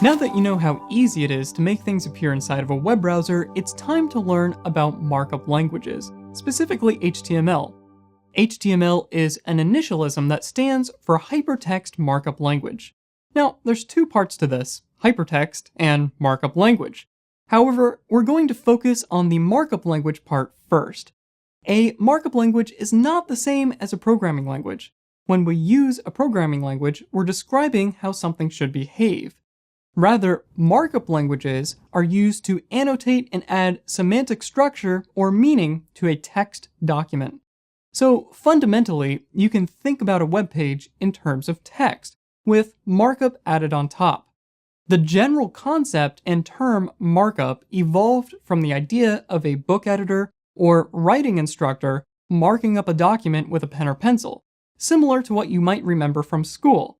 Now that you know how easy it is to make things appear inside of a web browser, it's time to learn about markup languages, specifically HTML. HTML is an initialism that stands for Hypertext Markup Language. Now, there's two parts to this, hypertext and markup language. However, we're going to focus on the markup language part first. A markup language is not the same as a programming language. When we use a programming language, we're describing how something should behave. Rather, markup languages are used to annotate and add semantic structure or meaning to a text document. So fundamentally, you can think about a web page in terms of text, with markup added on top. The general concept and term markup evolved from the idea of a book editor or writing instructor marking up a document with a pen or pencil, similar to what you might remember from school.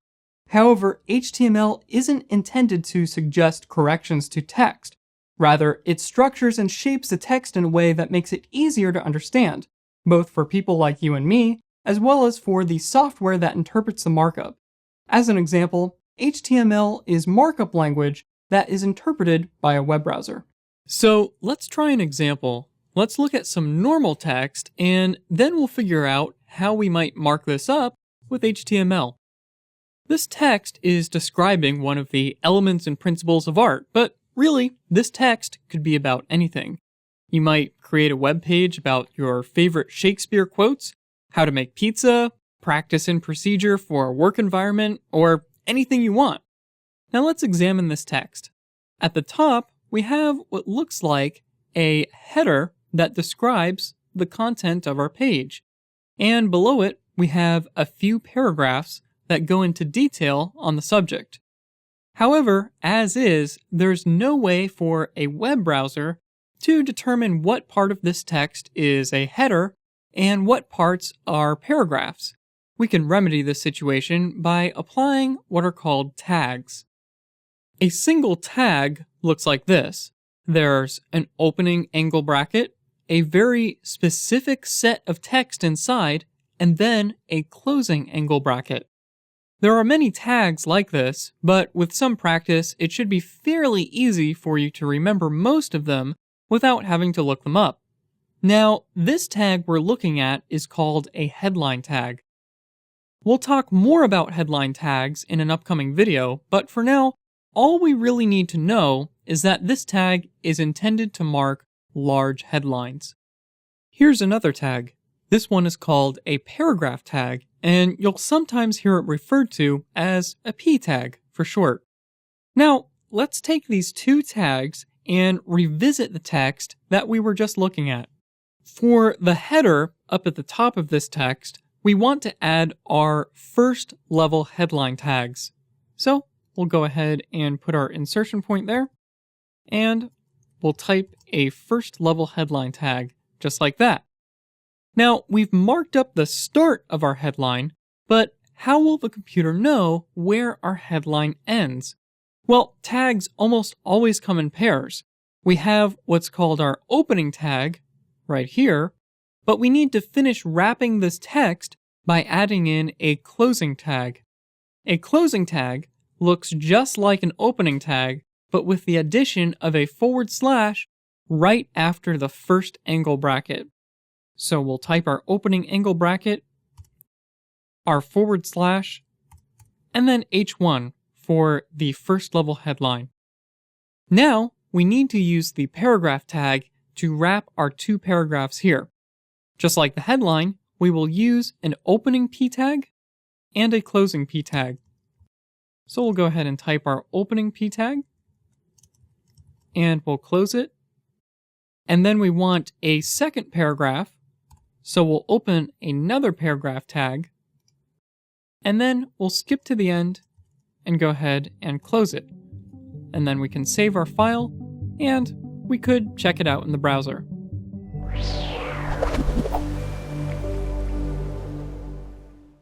However, HTML isn't intended to suggest corrections to text. Rather, it structures and shapes the text in a way that makes it easier to understand, both for people like you and me, as well as for the software that interprets the markup. As an example, HTML is markup language that is interpreted by a web browser. So let's try an example. Let's look at some normal text, and then we'll figure out how we might mark this up with HTML. This text is describing one of the elements and principles of art, but really, this text could be about anything. You might create a web page about your favorite Shakespeare quotes, how to make pizza, practice and procedure for a work environment, or anything you want. Now let's examine this text. At the top, we have what looks like a header that describes the content of our page. And below it, we have a few paragraphs that go into detail on the subject. However, as is, there's no way for a web browser to determine what part of this text is a header and what parts are paragraphs. We can remedy this situation by applying what are called tags. A single tag looks like this. There's an opening angle bracket, a very specific set of text inside, and then a closing angle bracket. There are many tags like this, but with some practice, it should be fairly easy for you to remember most of them without having to look them up. Now, this tag we're looking at is called a headline tag. We'll talk more about headline tags in an upcoming video, but for now, all we really need to know is that this tag is intended to mark large headlines. Here's another tag. This one is called a paragraph tag, and you'll sometimes hear it referred to as a P tag for short. Now, let's take these two tags and revisit the text that we were just looking at. For the header up at the top of this text, we want to add our first level headline tags. So we'll go ahead and put our insertion point there, and we'll type a first level headline tag, just like that. Now, we've marked up the start of our headline, but how will the computer know where our headline ends? Well, tags almost always come in pairs. We have what's called our opening tag, right here, but we need to finish wrapping this text by adding in a closing tag. A closing tag looks just like an opening tag, but with the addition of a / right after the first angle bracket. So we'll type our opening angle bracket, our /, and then H1 for the first level headline. Now, we need to use the paragraph tag to wrap our two paragraphs here. Just like the headline, we will use an opening P tag and a closing P tag. So we'll go ahead and type our opening P tag, and we'll close it. And then we want a second paragraph, so we'll open another paragraph tag, and then we'll skip to the end and go ahead and close it. And then we can save our file, and we could check it out in the browser.